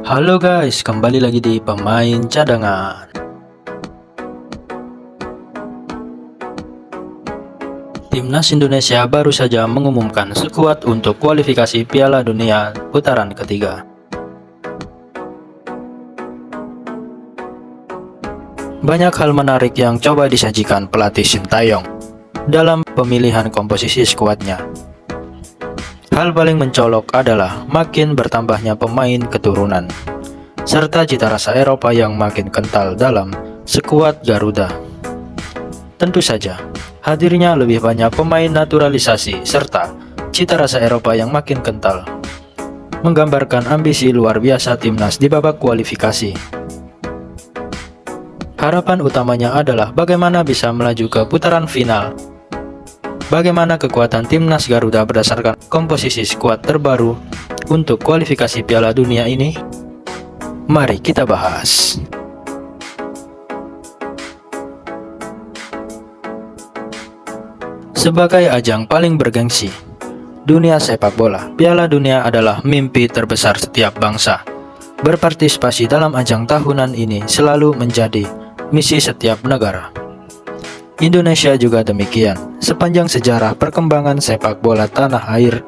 Halo guys, kembali lagi di pemain cadangan. Timnas Indonesia baru saja mengumumkan skuad untuk kualifikasi Piala Dunia putaran ketiga. Banyak hal menarik yang coba disajikan pelatih Sintayong dalam pemilihan komposisi skuadnya. Hal paling mencolok adalah makin bertambahnya pemain keturunan, serta cita rasa Eropa yang makin kental dalam skuad Garuda. Tentu saja, hadirnya lebih banyak pemain naturalisasi serta cita rasa Eropa yang makin kental, menggambarkan ambisi luar biasa timnas di babak kualifikasi. Harapan utamanya adalah bagaimana bisa melaju ke putaran final. Bagaimana kekuatan timnas Garuda berdasarkan komposisi skuad terbaru untuk kualifikasi Piala Dunia ini? Mari kita bahas. Sebagai ajang paling bergengsi dunia sepak bola, Piala Dunia adalah mimpi terbesar setiap bangsa. Berpartisipasi dalam ajang tahunan ini selalu menjadi misi setiap negara. Indonesia juga demikian. Sepanjang sejarah perkembangan sepak bola tanah air,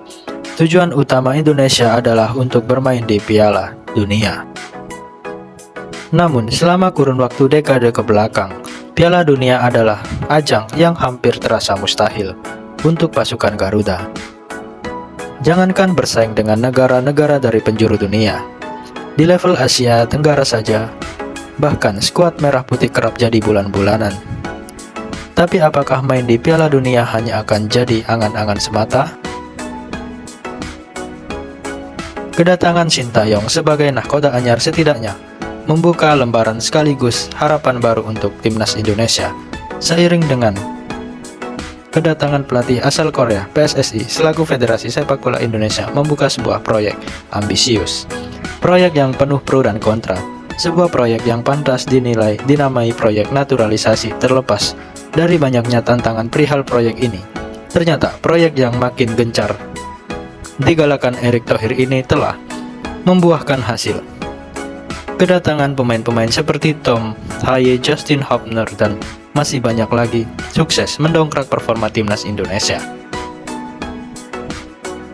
tujuan utama Indonesia adalah untuk bermain di Piala Dunia. Namun, selama kurun waktu dekade ke belakang, Piala Dunia adalah ajang yang hampir terasa mustahil untuk pasukan Garuda. Jangankan bersaing dengan negara-negara dari penjuru dunia, di level Asia Tenggara saja, bahkan skuad merah putih kerap jadi bulan-bulanan. Tapi apakah main di Piala Dunia hanya akan jadi angan-angan semata? Kedatangan Sintayong sebagai nahkoda anyar setidaknya membuka lembaran sekaligus harapan baru untuk timnas Indonesia. Seiring dengan kedatangan pelatih asal Korea, PSSI selaku Federasi Sepak Bola Indonesia membuka sebuah proyek ambisius. Proyek yang penuh pro dan kontra. Sebuah proyek yang pantas dinamai proyek naturalisasi. Terlepas dari banyaknya tantangan perihal proyek ini, ternyata proyek yang makin gencar digalakan Erick Thohir ini telah membuahkan hasil. Kedatangan pemain-pemain seperti Tom Haye, Justin Hubner, dan masih banyak lagi sukses mendongkrak performa timnas Indonesia.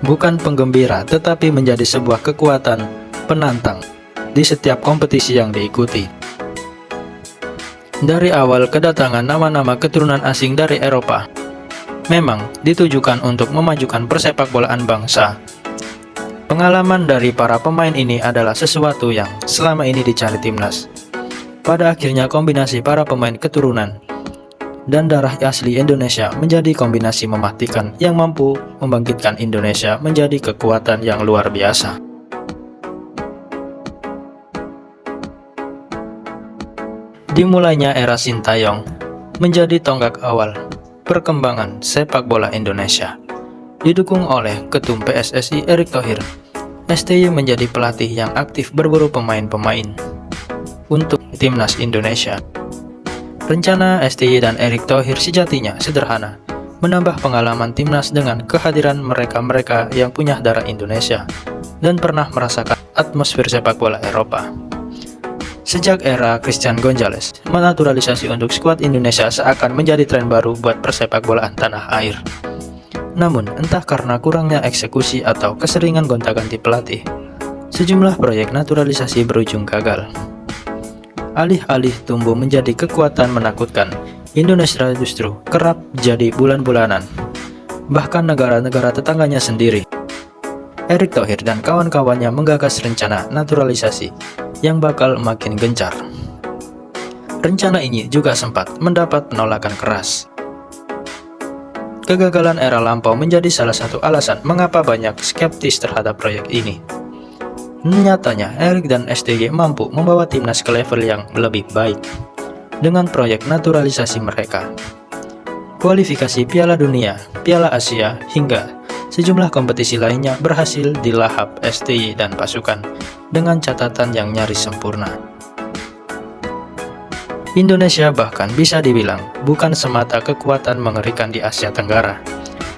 Bukan penggembira, tetapi menjadi sebuah kekuatan penantang di setiap kompetisi yang diikuti. Dari awal kedatangan nama-nama keturunan asing dari Eropa memang ditujukan untuk memajukan persepak bolaan bangsa. Pengalaman dari para pemain ini adalah sesuatu yang selama ini dicari timnas. Pada akhirnya kombinasi para pemain keturunan dan darah asli Indonesia menjadi kombinasi mematikan yang mampu membangkitkan Indonesia menjadi kekuatan yang luar biasa. Dimulainya era Sintayong menjadi tonggak awal perkembangan sepak bola Indonesia. Didukung oleh Ketum PSSI Erick Thohir, STY menjadi pelatih yang aktif berburu pemain-pemain untuk timnas Indonesia. Rencana STY dan Erick Thohir sejatinya sederhana, menambah pengalaman timnas dengan kehadiran mereka-mereka yang punya darah Indonesia dan pernah merasakan atmosfer sepak bola Eropa. Sejak era Christian Gonzalez, menaturalisasi untuk skuad Indonesia seakan menjadi tren baru buat persepak bolaan tanah air. Namun, entah karena kurangnya eksekusi atau keseringan gonta-ganti pelatih, sejumlah proyek naturalisasi berujung gagal. Alih-alih tumbuh menjadi kekuatan menakutkan, Indonesia justru kerap jadi bulan-bulanan. Bahkan negara-negara tetangganya sendiri. Erick Thohir dan kawan-kawannya menggagas rencana naturalisasi yang bakal makin gencar. Rencana ini juga sempat mendapat penolakan keras. Kegagalan era lampau menjadi salah satu alasan mengapa banyak skeptis terhadap proyek ini. Nyatanya, Erick dan STY mampu membawa timnas ke level yang lebih baik dengan proyek naturalisasi mereka. Kualifikasi Piala Dunia, Piala Asia, hingga sejumlah kompetisi lainnya berhasil dilahap STY dan pasukan dengan catatan yang nyaris sempurna. Indonesia bahkan bisa dibilang bukan semata kekuatan mengerikan di Asia Tenggara.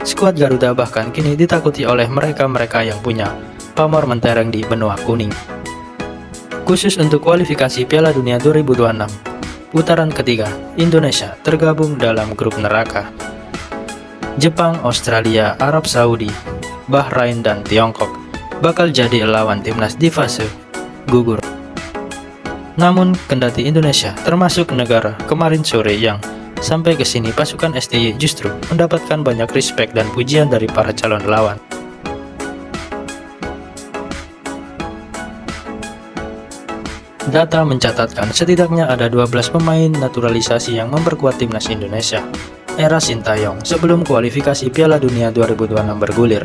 Skuad Garuda bahkan kini ditakuti oleh mereka-mereka yang punya pamor mentereng di benua kuning. Khusus untuk kualifikasi Piala Dunia 2026, putaran ketiga, Indonesia tergabung dalam grup neraka. Jepang, Australia, Arab Saudi, Bahrain, dan Tiongkok bakal jadi lawan timnas di fase gugur. Namun, kendati Indonesia termasuk negara kemarin sore yang sampai ke sini pasukan STY justru mendapatkan banyak respek dan pujian dari para calon lawan. Data mencatatkan setidaknya ada 12 pemain naturalisasi yang memperkuat timnas Indonesia era Sintayong sebelum kualifikasi Piala Dunia 2026 bergulir.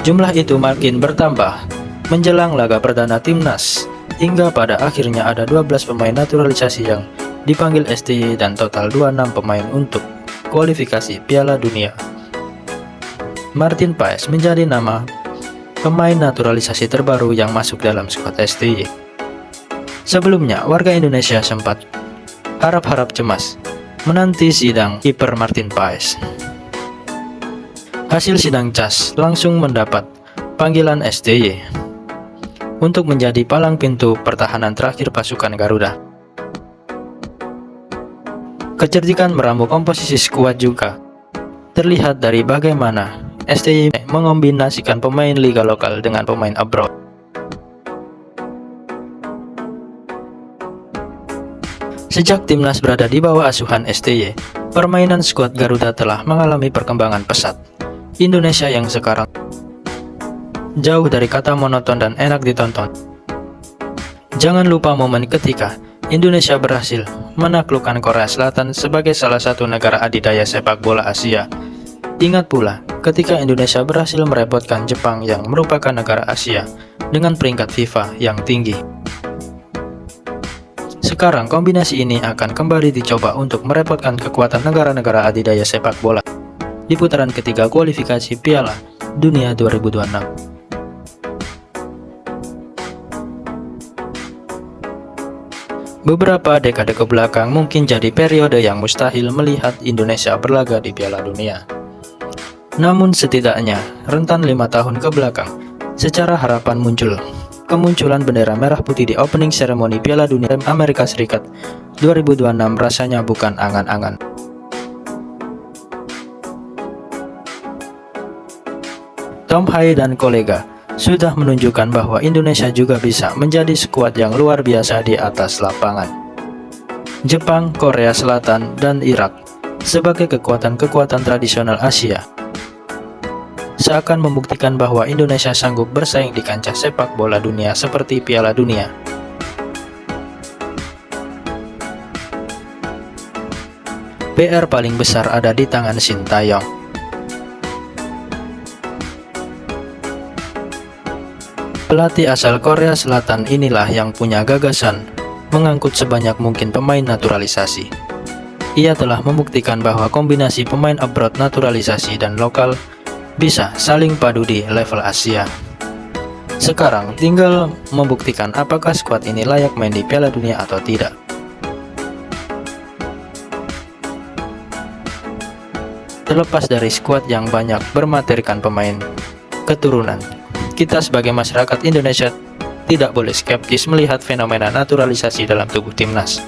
Jumlah itu makin bertambah menjelang laga perdana timnas, hingga pada akhirnya ada 12 pemain naturalisasi yang dipanggil STY dan total 26 pemain untuk kualifikasi Piala Dunia. Martin Paes menjadi nama pemain naturalisasi terbaru yang masuk dalam skuad STY. Sebelumnya, warga Indonesia sempat harap-harap cemas menanti sidang kiper Martin Paes. Hasil sidang CAS langsung mendapat panggilan STY untuk menjadi palang pintu pertahanan terakhir pasukan Garuda. Kecerdikan meramu komposisi skuad juga terlihat dari bagaimana STY mengombinasikan pemain liga lokal dengan pemain abroad. Sejak timnas berada di bawah asuhan STY, permainan skuad Garuda telah mengalami perkembangan pesat. Indonesia yang sekarang jauh dari kata monoton dan enak ditonton. Jangan lupa momen ketika Indonesia berhasil menaklukkan Korea Selatan sebagai salah satu negara adidaya sepak bola Asia. Ingat pula ketika Indonesia berhasil merepotkan Jepang yang merupakan negara Asia dengan peringkat FIFA yang tinggi. Sekarang kombinasi ini akan kembali dicoba untuk merepotkan kekuatan negara-negara adidaya sepak bola di putaran ketiga kualifikasi Piala Dunia 2026. Beberapa dekade ke belakang mungkin jadi periode yang mustahil melihat Indonesia berlaga di Piala Dunia. Namun setidaknya rentan 5 tahun ke belakang, secara harapan kemunculan bendera merah putih di opening ceremony Piala Dunia Amerika Serikat 2026 rasanya bukan angan-angan. Tom Hai dan kolega sudah menunjukkan bahwa Indonesia juga bisa menjadi skuad yang luar biasa di atas lapangan. Jepang, Korea Selatan, dan Irak sebagai kekuatan-kekuatan tradisional Asia seakan membuktikan bahwa Indonesia sanggup bersaing di kancah sepak bola dunia seperti Piala Dunia. PR paling besar ada di tangan Sintayong. Pelatih asal Korea Selatan inilah yang punya gagasan mengangkut sebanyak mungkin pemain naturalisasi. Ia telah membuktikan bahwa kombinasi pemain abroad naturalisasi dan lokal bisa saling padu di level Asia. Sekarang tinggal membuktikan apakah skuad ini layak main di Piala Dunia atau tidak. Terlepas dari skuad yang banyak bermaterikan pemain keturunan, kita sebagai masyarakat Indonesia tidak boleh skeptis melihat fenomena naturalisasi dalam tubuh timnas.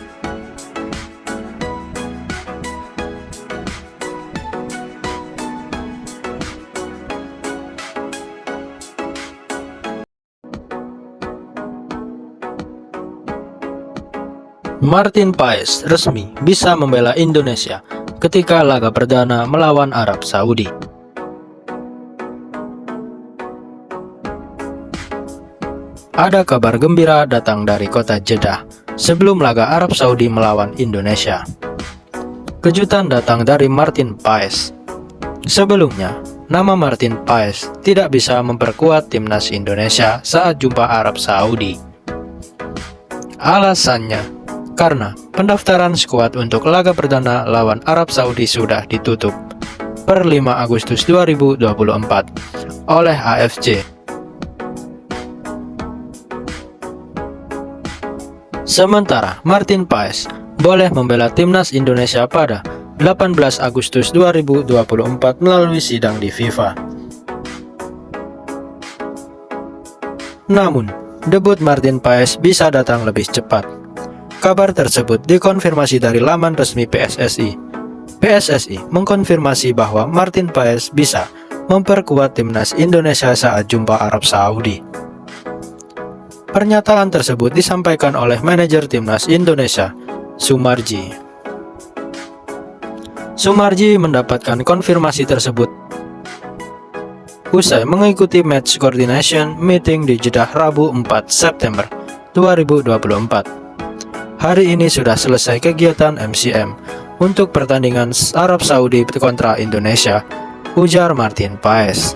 Martin Paes resmi bisa membela Indonesia ketika laga perdana melawan Arab Saudi. Ada kabar gembira datang dari kota Jeddah sebelum laga Arab Saudi melawan Indonesia. Kejutan datang dari Martin Paes. Sebelumnya, nama Martin Paes tidak bisa memperkuat timnas Indonesia saat jumpa Arab Saudi. Alasannya karena pendaftaran skuad untuk laga perdana lawan Arab Saudi sudah ditutup per 5 Agustus 2024 oleh AFC. Sementara Martin Paes boleh membela timnas Indonesia pada 18 Agustus 2024 melalui sidang di FIFA. Namun, debut Martin Paes bisa datang lebih cepat. Kabar tersebut dikonfirmasi dari laman resmi PSSI. PSSI mengkonfirmasi bahwa Martin Paes bisa memperkuat timnas Indonesia saat jumpa Arab Saudi. Pernyataan tersebut disampaikan oleh manajer timnas Indonesia, Sumarji. Sumarji mendapatkan konfirmasi tersebut usai mengikuti match coordination meeting di Jeddah Rabu 4 September 2024. Hari ini sudah selesai kegiatan MCM untuk pertandingan Arab Saudi kontra Indonesia, ujar Martin Paes.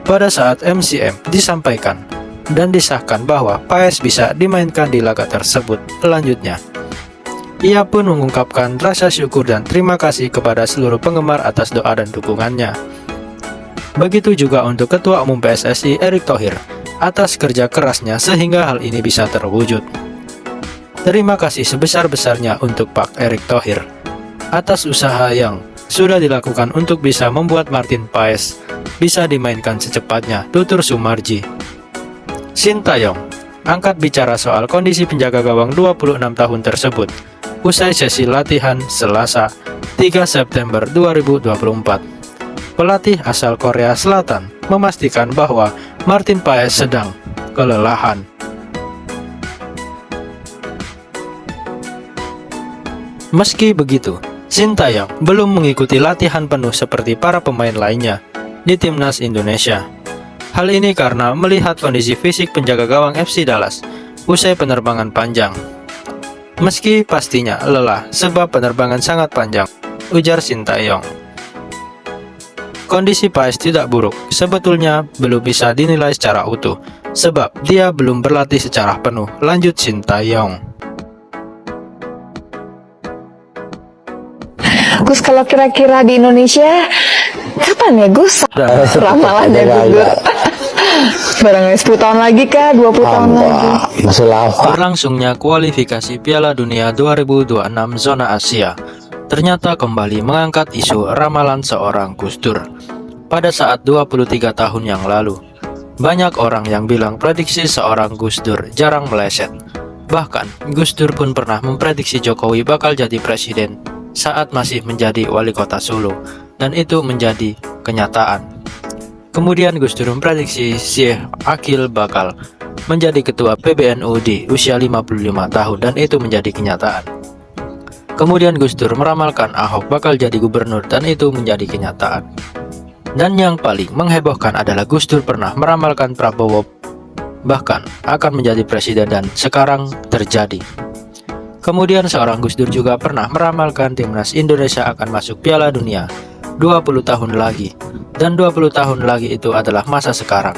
Pada saat MCM disampaikan dan disahkan bahwa Paes bisa dimainkan di laga tersebut. Selanjutnya, ia pun mengungkapkan rasa syukur dan terima kasih kepada seluruh penggemar atas doa dan dukungannya. Begitu juga untuk Ketua Umum PSSI Erick Thohir atas kerja kerasnya sehingga hal ini bisa terwujud. Terima kasih sebesar-besarnya untuk Pak Erick Thohir atas usaha yang sudah dilakukan untuk bisa membuat Martin Paes bisa dimainkan secepatnya, tutur Sumarji. Sintayong angkat bicara soal kondisi penjaga gawang 26 tahun tersebut usai sesi latihan Selasa 3 September 2024. Pelatih asal Korea Selatan memastikan bahwa Martin Paes sedang kelelahan. Meski begitu, Sintayong belum mengikuti latihan penuh seperti para pemain lainnya di timnas Indonesia. Hal ini karena melihat kondisi fisik penjaga gawang FC Dallas usai penerbangan panjang. Meski pastinya lelah sebab penerbangan sangat panjang, ujar Sintayong. Kondisi Paes tidak buruk, sebetulnya belum bisa dinilai secara utuh, sebab dia belum berlatih secara penuh, lanjut Sintayong. Gus, kalau kira-kira di Indonesia, kapan ya Gus ramalannya Gus? Barangkali 10 tahun lagi kah? 20 tahun lagi? Masih lama. Berlangsungnya kualifikasi Piala Dunia 2026 zona Asia ternyata kembali mengangkat isu ramalan seorang Gus Dur. Pada saat 23 tahun yang lalu, banyak orang yang bilang prediksi seorang Gus Dur jarang meleset. Bahkan, Gus Dur pun pernah memprediksi Jokowi bakal jadi presiden saat masih menjadi wali kota Solo, dan itu menjadi kenyataan. Kemudian Gus Dur memprediksi Syekh Akil bakal menjadi ketua PBNU di usia 55 tahun, dan itu menjadi kenyataan. Kemudian Gus Dur meramalkan Ahok bakal jadi gubernur, dan itu menjadi kenyataan. Dan yang paling menghebohkan adalah Gus Dur pernah meramalkan Prabowo bahkan akan menjadi presiden, dan sekarang terjadi. Kemudian seorang Gus Dur juga pernah meramalkan timnas Indonesia akan masuk Piala Dunia 20 tahun lagi, dan 20 tahun lagi itu adalah masa sekarang.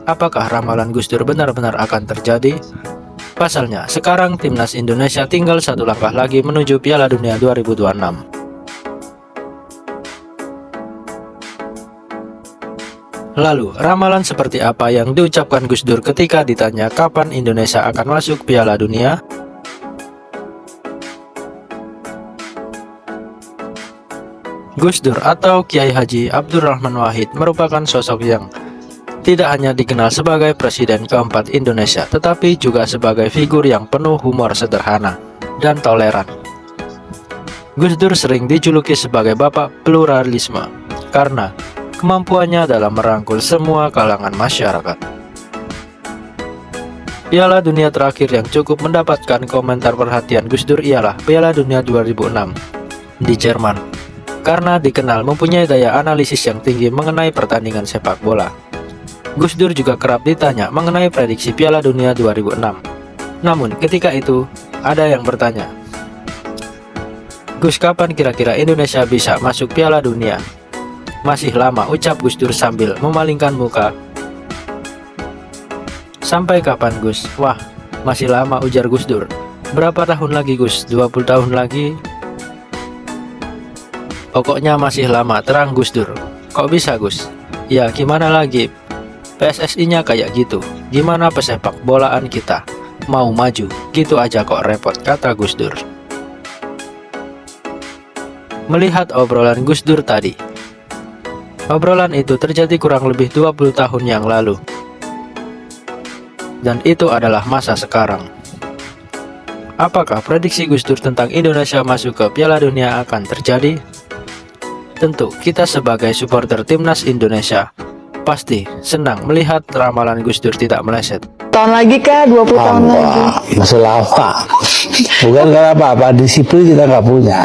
Apakah ramalan Gus Dur benar-benar akan terjadi? Pasalnya, sekarang timnas Indonesia tinggal satu langkah lagi menuju Piala Dunia 2026. Lalu, ramalan seperti apa yang diucapkan Gus Dur ketika ditanya kapan Indonesia akan masuk Piala Dunia? Gus Dur atau Kiai Haji Abdurrahman Wahid merupakan sosok yang tidak hanya dikenal sebagai presiden keempat Indonesia, tetapi juga sebagai figur yang penuh humor sederhana dan toleran. Gus Dur sering dijuluki sebagai bapak pluralisme karena kemampuannya dalam merangkul semua kalangan masyarakat. Piala Dunia terakhir yang cukup mendapatkan komentar perhatian Gus Dur ialah Piala Dunia 2006 di Jerman, karena dikenal mempunyai daya analisis yang tinggi mengenai pertandingan sepak bola. Gus Dur juga kerap ditanya mengenai prediksi Piala Dunia 2006. Namun ketika itu, ada yang bertanya, "Gus, kapan kira-kira Indonesia bisa masuk Piala Dunia?" "Masih lama," ucap Gus Dur sambil memalingkan muka. "Sampai kapan, Gus?" "Wah, masih lama," ujar Gus Dur. "Berapa tahun lagi, Gus?" "20 tahun lagi." "Pokoknya masih lama," terang Gus Dur. "Kok bisa, Gus?" "Ya, gimana lagi? PSSI-nya kayak gitu. Gimana pesepak bolaan kita? Mau maju, gitu aja kok repot," kata Gus Dur. Melihat obrolan Gus Dur tadi, obrolan itu terjadi kurang lebih 20 tahun yang lalu. dan itu adalah masa sekarang. Apakah prediksi Gus Dur tentang Indonesia masuk ke Piala Dunia akan terjadi? Tentu kita sebagai supporter timnas Indonesia pasti senang melihat ramalan Gus Dur tidak meleset. Tahun lagi kah? 20 tahun lagi. Masih lama. Bukan karena apa-apa, disiplin kita nggak punya.